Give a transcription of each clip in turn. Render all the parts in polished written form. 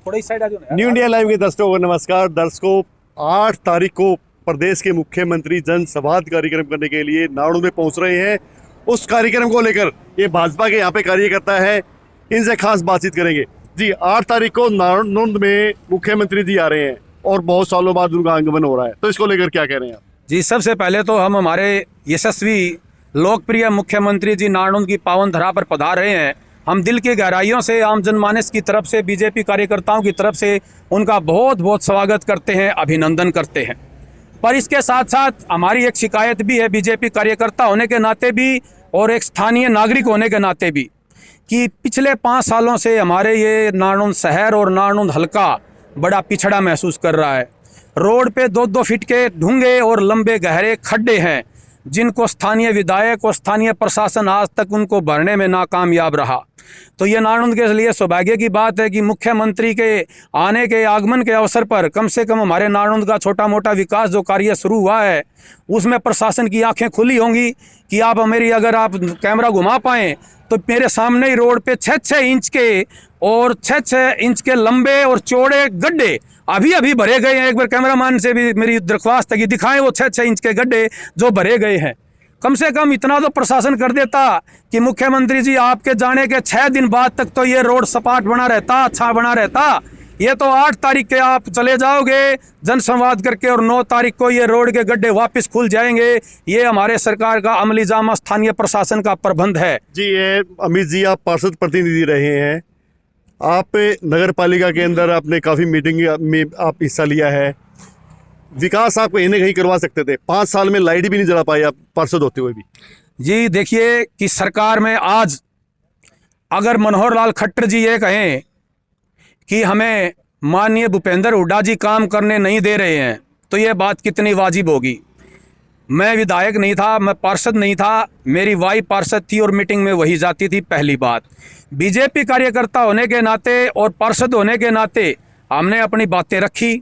थोड़ा इस साइड आ जाओ ना। न्यू इंडिया लाइव के दर्शकों को नमस्कार। दर्शकों, 8 तारीख को प्रदेश के मुख्यमंत्री जन संवाद कार्यक्रम करने के लिए नाड़ू में पहुंच रहे हैं। उस कार्यक्रम को लेकर ये भाजपा के यहाँ पे कार्यकर्ता है, इनसे खास बातचीत करेंगे। जी, 8 तारीख को नाड़ू में मुख्यमंत्री जी आ रहे हैं और बहुत सालों बाद उनका आगमन हो रहा है, तो इसको लेकर क्या कह रहे हैं आप? जी, सबसे पहले तो हम हमारे यशस्वी लोकप्रिय मुख्यमंत्री जी नाड़ू की पावन धरा पर पधार रहे हैं। हम दिल की गहराइयों से आम जनमानस की तरफ से, बीजेपी कार्यकर्ताओं की तरफ से उनका बहुत बहुत स्वागत करते हैं, अभिनंदन करते हैं। पर इसके साथ साथ हमारी एक शिकायत भी है, बीजेपी कार्यकर्ता होने के नाते भी और एक स्थानीय नागरिक होने के नाते भी, कि पिछले 5 सालों से हमारे ये नाड़ू शहर और नाड़ू हल्का बड़ा पिछड़ा महसूस कर रहा है। रोड पे 2-2 फीट के ढूंगे और लंबे गहरे खड्डे हैं, जिनको स्थानीय विधायक और स्थानीय प्रशासन आज तक उनको भरने में नाकामयाब रहा। तो ये नाड़ू के लिए सौभाग्य की बात है कि मुख्यमंत्री के आने के आगमन के अवसर पर कम से कम हमारे नाड़ू का छोटा मोटा विकास जो कार्य शुरू हुआ है, उसमें प्रशासन की आंखें खुली होंगी कि आप मेरी, अगर आप कैमरा घुमा पाएँ तो मेरे सामने ही रोड पे 6-6 इंच के और 6-6 इंच के लंबे और चौड़े गड्ढे अभी अभी भरे गए हैं। एक बार कैमरामैन से भी मेरी दरख्वास्त है कि दिखाएं वो 6-6 इंच के गड्ढे जो भरे गए हैं। कम से कम इतना तो प्रशासन कर देता कि मुख्यमंत्री जी आपके जाने के 6 दिन बाद तक तो ये रोड सपाट बना रहता, अच्छा बना रहता। ये तो 8 तारीख के आप चले जाओगे जनसंवाद करके और 9 तारीख को ये रोड के गड्ढे वापस खुल जाएंगे। ये हमारे सरकार का अमली जामा, स्थानीय प्रशासन का प्रबंध है। जी, ये अमित जी, आप पार्षद प्रतिनिधि रहे हैं, आप नगर पालिका के अंदर आपने काफ़ी मीटिंग में आप हिस्सा लिया है। विकास आप कहीं ना कहीं करवा सकते थे, 5 साल में लाइट भी नहीं जला पाई आप पार्षद होते हुए भी। जी देखिए कि सरकार में आज अगर मनोहर लाल खट्टर जी ये कहें कि हमें माननीय भूपेंद्र हुड्डा जी काम करने नहीं दे रहे हैं, तो ये बात कितनी वाजिब होगी। मैं विधायक नहीं था, मैं पार्षद नहीं था, मेरी वाइफ पार्षद थी और मीटिंग में वही जाती थी। पहली बात, बीजेपी कार्यकर्ता होने के नाते और पार्षद होने के नाते हमने अपनी बातें रखी।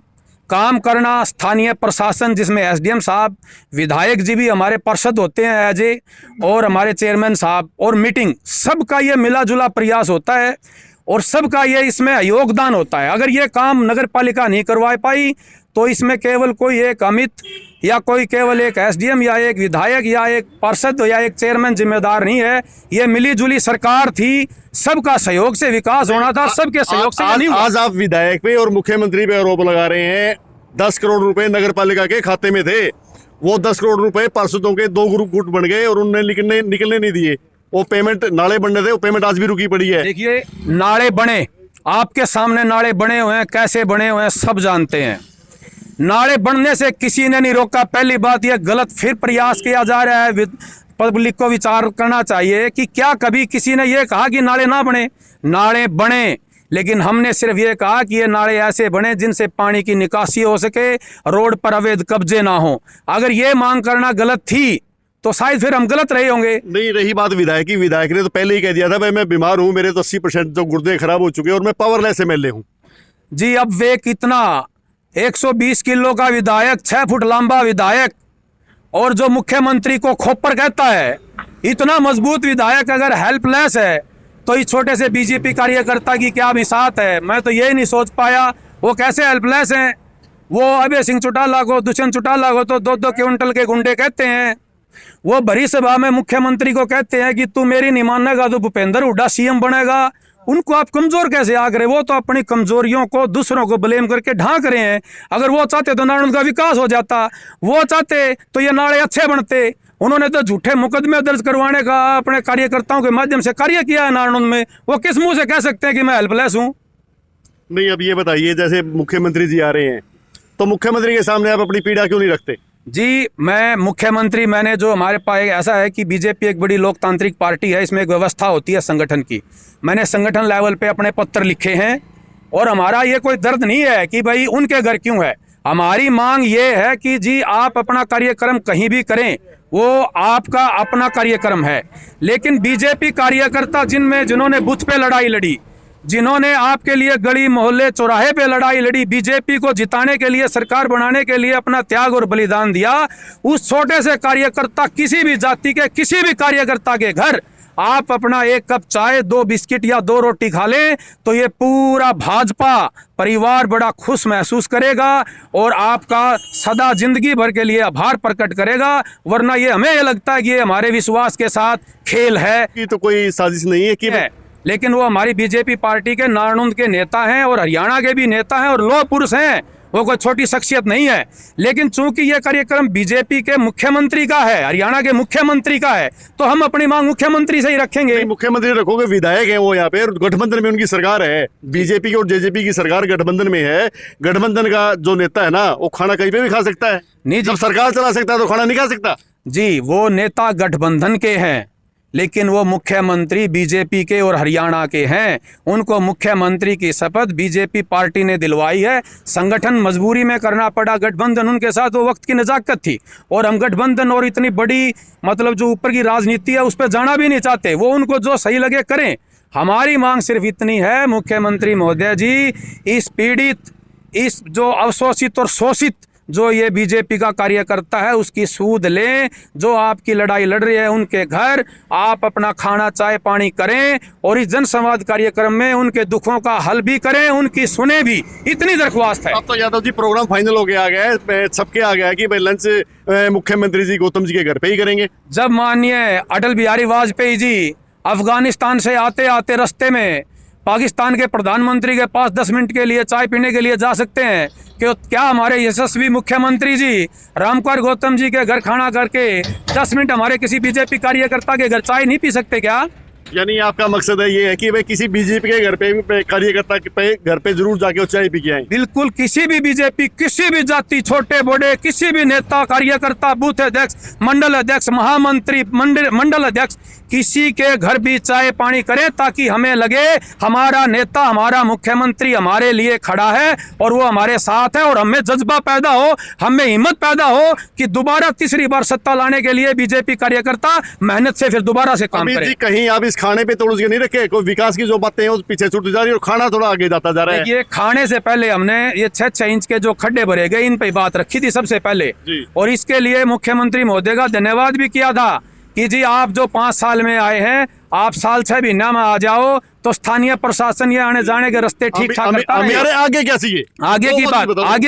काम करना, स्थानीय प्रशासन जिसमें एसडीएम साहब, विधायक जी भी हमारे पार्षद होते हैं अजय, और हमारे चेयरमैन साहब, और मीटिंग, सबका ये मिला जुला प्रयास होता है और सबका ये इसमें योगदान होता है। अगर ये काम नगर पालिका नहीं करवा पाई तो इसमें केवल कोई एक अमित या कोई केवल एक एसडीएम या एक विधायक या एक पार्षद या एक चेयरमैन जिम्मेदार नहीं है। ये मिली जुली सरकार थी, सबका सहयोग से विकास होना था, सबके सहयोग से नहीं हुआ। आज आप विधायक पे और मुख्यमंत्री पे आरोप लगा रहे हैं 10 करोड़ रुपए नगर पालिका के खाते में थे। वो 10 करोड़ रुपए पार्षदों के 2 ग्रुप गुट बन गए और उन्होंने निकलने नहीं दिए। वो पेमेंट, नाले बनने थे, वो पेमेंट आज भी रुकी पड़ी है। देखिए, नाले बने, आपके सामने नाले बने हुए हैं, कैसे बने हुए हैं सब जानते हैं। नाले बनने से किसी ने नहीं रोका। पहली बात, यह गलत फिर प्रयास किया जा रहा है। पब्लिक को विचार करना चाहिए कि क्या कभी किसी ने यह कहा कि नाले ना बने? नाले बने, लेकिन हमने सिर्फ ये कहा कि ये नाले ऐसे बने जिनसे पानी की निकासी हो सके, रोड पर अवैध कब्जे ना हो। अगर ये मांग करना गलत थी तो शायद फिर हम गलत रहे होंगे। नहीं, रही बात विधायक की, विधायक ने तो पहले ही कह दिया था भाई मैं बीमार हूँ, मेरे तो 80% जो गुर्दे खराब हो चुके हैं और मैं पावरलेस एमएलए हूँ। जी, अब वे कितना 120 किलो का विधायक, 6 फुट लंबा विधायक, और जो मुख्यमंत्री को खोपर कहता है, इतना मजबूत विधायक अगर हेल्पलेस है तो इस छोटे से बीजेपी कार्यकर्ता की क्या मिसात है? मैं तो यही नहीं सोच पाया वो कैसे हेल्पलेस हैं। वो अभय सिंह चौटाला को, दुष्यंत चौटाला को तो 2-2 क्विंटल के गुंडे कहते हैं। वो भरी सभा में मुख्यमंत्री को कहते हैं कि तू मेरी नहीं मानेगा तो भूपेंद्र हुड्डा सीएम बनेगा। उनको आप कमजोर कैसे आंक रहे? वो तो अपनी कमजोरियों को दूसरों को ब्लेम करके ढांक रहे हैं। अगर वो चाहते तो नाड़ू का विकास हो जाता, वो चाहते तो ये नाले अच्छे बनते। उन्होंने तो झूठे मुकदमे दर्ज करवाने का अपने कार्यकर्ताओं के माध्यम से कार्य किया है नाड़ू में। वो किस मुंह से कह सकते हैं कि मैं हेल्पलेस हूँ? नहीं, अब ये बताइए, जैसे मुख्यमंत्री जी आ रहे हैं तो मुख्यमंत्री के सामने आप अपनी पीड़ा क्यों नहीं रखते? जी, मैं मुख्यमंत्री, मैंने जो हमारे पास ऐसा है कि बीजेपी एक बड़ी लोकतांत्रिक पार्टी है, इसमें एक व्यवस्था होती है संगठन की। मैंने संगठन लेवल पे अपने पत्र लिखे हैं और हमारा ये कोई दर्द नहीं है कि भाई उनके घर क्यों है। हमारी मांग ये है कि जी आप अपना कार्यक्रम कहीं भी करें, वो आपका अपना कार्यक्रम है, लेकिन बीजेपी कार्यकर्ता जिन्होंने बूथ पे लड़ाई लड़ी, जिन्होंने आपके लिए गली मोहल्ले चौराहे पे लड़ाई लड़ी, बीजेपी को जिताने के लिए, सरकार बनाने के लिए अपना त्याग और बलिदान दिया, उस छोटे से कार्यकर्ता, किसी भी जाति के किसी भी कार्यकर्ता के घर आप अपना एक कप चाय, 2 बिस्किट या 2 रोटी खा लें तो ये पूरा भाजपा परिवार बड़ा खुश महसूस करेगा और आपका सदा जिंदगी भर के लिए आभार प्रकट करेगा। वरना ये हमें ये लगता है कि ये हमारे विश्वास के साथ खेल है। ये तो कोई साजिश नहीं है कि लेकिन वो हमारी बीजेपी पार्टी के नारनौंद के नेता हैं और हरियाणा के भी नेता हैं और लौह पुरुष हैं, वो कोई छोटी शख्सियत नहीं है। लेकिन चूंकि ये कार्यक्रम बीजेपी के मुख्यमंत्री का है, हरियाणा के मुख्यमंत्री का है, तो हम अपनी मांग मुख्यमंत्री से ही रखेंगे। मुख्यमंत्री रखोगे, विधायक है वो यहाँ पे, गठबंधन में उनकी सरकार है, बीजेपी की और जेजेपी की सरकार गठबंधन में है। गठबंधन का जो नेता है ना, वो खाना कहीं पे भी खा सकता है। नहीं, जब सरकार चला सकता है तो खाना नहीं खा सकता जी। वो नेता गठबंधन के हैं लेकिन वो मुख्यमंत्री बीजेपी के और हरियाणा के हैं। उनको मुख्यमंत्री की शपथ बीजेपी पार्टी ने दिलवाई है। संगठन मजबूरी में करना पड़ा, गठबंधन उनके साथ वो वक्त की नजाकत थी और हम गठबंधन और इतनी बड़ी मतलब जो ऊपर की राजनीति है उस पर जाना भी नहीं चाहते। वो उनको जो सही लगे करें। हमारी मांग सिर्फ इतनी है, मुख्यमंत्री महोदय जी, इस पीड़ित, इस जो अवशोषित और शोषित जो ये बीजेपी का कार्यकर्ता है उसकी सूद लें। जो आपकी लड़ाई लड़ रही है उनके घर आप अपना खाना चाय पानी करें और इस जनसंवाद कार्यक्रम में उनके दुखों का हल भी करें, उनकी सुने भी। इतनी दरख्वास्त है। अब तो यादव जी प्रोग्राम फाइनल हो गया आ गया है, सबके आ गया है कि भाई लंच मुख्यमंत्री जी गौतम जी के घर पे ही करेंगे। जब माननीय अटल बिहारी वाजपेयी जी अफगानिस्तान से आते आते रास्ते में पाकिस्तान के प्रधानमंत्री के पास 10 मिनट के लिए चाय पीने के लिए जा सकते हैं कि क्या हमारे यशस्वी मुख्यमंत्री जी रामकुमार गौतम जी के घर खाना करके 10 मिनट हमारे किसी बीजेपी कार्यकर्ता के घर चाय नहीं पी सकते क्या? यानी आपका मकसद है ये है कि भाई किसी बीजेपी के घर पे कार्यकर्ता के घर पे जरूर जाके वो चाय पी के आए। बिल्कुल, किसी भी बीजेपी, किसी भी जाति, छोटे बड़े, किसी भी नेता कार्यकर्ता, बूथ अध्यक्ष, मंडल अध्यक्ष, महामंत्री, मंडल अध्यक्ष, किसी के घर भी चाय पानी करें ताकि हमें लगे हमारा नेता, हमारा मुख्यमंत्री हमारे लिए खड़ा है और वो हमारे साथ है और हमें जज्बा पैदा हो, हमें हिम्मत पैदा हो कि दोबारा तीसरी बार सत्ता लाने के लिए बीजेपी कार्यकर्ता मेहनत से फिर दोबारा से काम करें। कहीं आप खाने पे तोड़ के नहीं रखे, कोई विकास की जो बातें हैं वो पीछे छूटती जा रही है और खाना थोड़ा आगे जाता जा रहा है। ये खाने से पहले हमने ये 6-6 इंच के जो खड्डे भरे गए इन पे बात रखी थी सबसे पहले और इसके लिए मुख्यमंत्री महोदय का धन्यवाद भी किया था कि जी आप जो 5 साल में आए हैं, आप साल 6 महीना में आ जाओ तो स्थानीय प्रशासन ये आने जाने के रास्ते ठीक ठाक करता है। आगे क्या चाहिए? आगे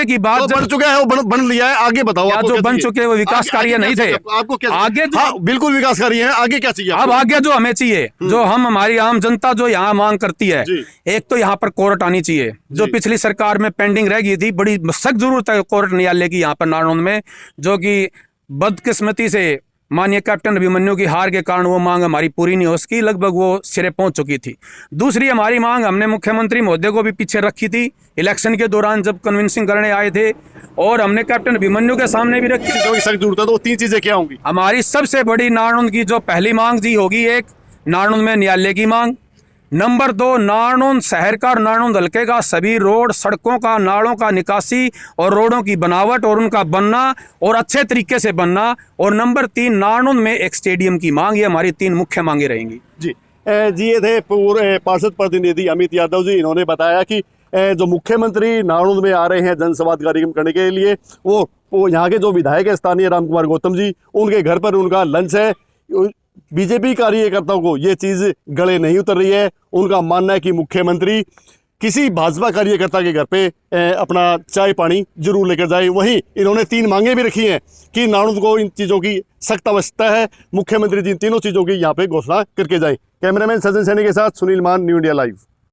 की बात बन चुका है, वो बन लिया है, आगे बताओ। जो बन चुके वो विकास कार्य नहीं थे, आपको क्या आगे बिल्कुल विकास कार्य है, आगे क्या चाहिए? अब आगे जो हमें चाहिए, जो हम हमारी आम जनता जो यहाँ मांग करती है, एक तो यहाँ पर कोर्ट आनी चाहिए जो पिछली सरकार में पेंडिंग रह गई थी। बड़ी सख्त जरूरत है कोर्ट न्यायालय की यहाँ पर नारनौंद में, जो कि बदकिस्मती से माननीय कैप्टन अभिमन्यु की हार के कारण वो मांग हमारी पूरी नहीं हो सकी, लगभग वो सिरे पहुंच चुकी थी। दूसरी हमारी मांग हमने मुख्यमंत्री महोदय को भी पीछे रखी थी इलेक्शन के दौरान जब कन्विंसिंग करने आए थे और हमने कैप्टन अभिमन्यु के सामने भी रखी थी। सख्त जरूरत है तो 3 चीजें क्या होंगी? हमारी सबसे बड़ी नारनौंद की जो पहली मांग जी होगी, एक नारनौंद में न्यायालय की मांग। नंबर 2, नारनौंद शहर का और नारनौंद हल्के का सभी रोड, सड़कों का, नालों का निकासी और रोडों की बनावट और उनका बनना और अच्छे तरीके से बनना। और नंबर 3, नारनौंद में एक स्टेडियम की मांग। ये हमारी 3 मुख्य मांगे रहेंगी। जी ये थे पूरे पार्षद प्रतिनिधि अमित यादव जी। इन्होंने बताया कि जो मुख्यमंत्री नारनौंद में आ रहे हैं जनसंवाद कार्यक्रम करने के लिए, वो यहाँ के जो विधायक है स्थानीय रामकुमार गौतम जी, उनके घर पर उनका लंच है। बीजेपी कार्यकर्ताओं को ये चीज़ गले नहीं उतर रही है। उनका मानना है कि मुख्यमंत्री किसी भाजपा कार्यकर्ता के घर पे अपना चाय पानी जरूर लेकर जाए। वहीं इन्होंने 3 मांगे भी रखी हैं कि नारनौंद को इन चीज़ों की सख्त आवश्यकता है। मुख्यमंत्री जी इन तीनों चीज़ों की यहाँ पे घोषणा करके जाए। कैमरामैन सचिन सैनी के साथ सुनील मान, न्यू इंडिया लाइव।